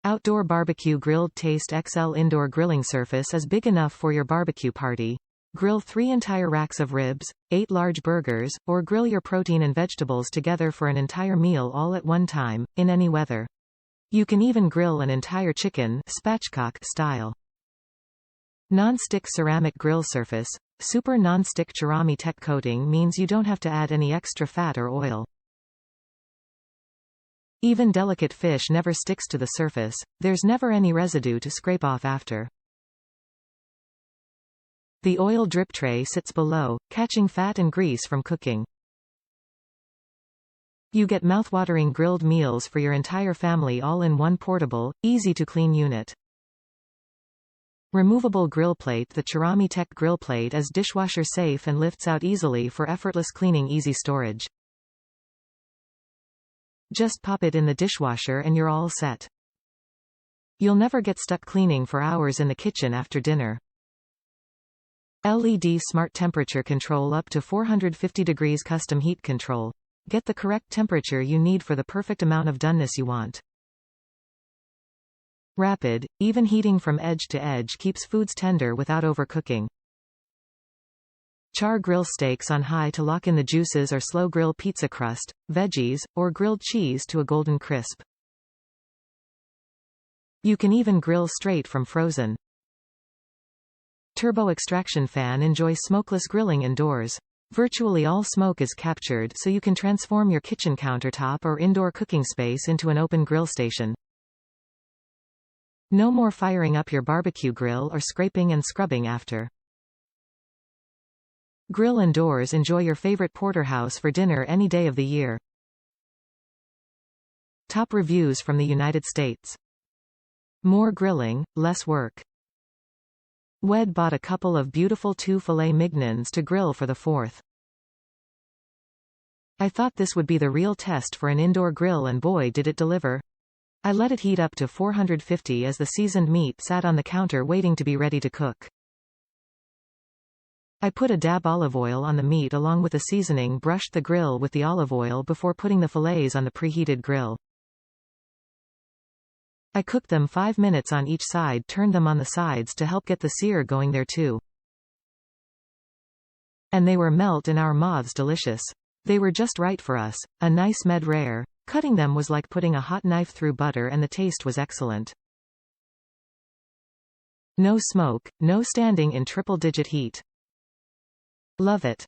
Outdoor barbecue grilled taste XL indoor grilling surface is big enough for your barbecue party. Grill 3 entire racks of ribs, 8 large burgers, or grill your protein and vegetables together for an entire meal all at one time, in any weather. You can even grill an entire chicken, spatchcock style. Non-stick ceramic grill surface. Super non-stick cerami-tech coating means you don't have to add any extra fat or oil. Even delicate fish never sticks to the surface, there's never any residue to scrape off after. The oil drip tray sits below, catching fat and grease from cooking. You get mouthwatering grilled meals for your entire family all in one portable, easy-to-clean unit. Removable grill plate. The Cerami-Tech grill plate is dishwasher safe and lifts out easily for effortless cleaning, easy storage. Just pop it in the dishwasher and you're all set. You'll never get stuck cleaning for hours in the kitchen after dinner. LED smart temperature control up to 450 degrees custom heat control. Get the correct temperature you need for the perfect amount of doneness you want. Rapid, even heating from edge to edge keeps foods tender without overcooking. Char grill steaks on high to lock in the juices, or slow grill pizza crust, veggies, or grilled cheese to a golden crisp. You can even grill straight from frozen. Turbo extraction fan. Enjoy smokeless grilling indoors. Virtually all smoke is captured, so you can transform your kitchen countertop or indoor cooking space into an open grill station. No more firing up your barbecue grill or scraping and scrubbing after. Grill indoors. Enjoy your favorite porterhouse for dinner any day of the year. Top reviews from the United States. More grilling, less work. Wed bought a couple of beautiful 2 filet mignons to grill for the 4th. I thought this would be the real test for an indoor grill, and boy did it deliver. I let it heat up to 450 as the seasoned meat sat on the counter waiting to be ready to cook. I put a dab olive oil on the meat along with the seasoning, brushed the grill with the olive oil before putting the fillets on the preheated grill. I cooked them 5 minutes on each side, turned them on the sides to help get the sear going there too. And they were melt in our mouths, delicious. They were just right for us, a nice med rare. Cutting them was like putting a hot knife through butter, and the taste was excellent. No smoke, no standing in triple-digit heat. Love it.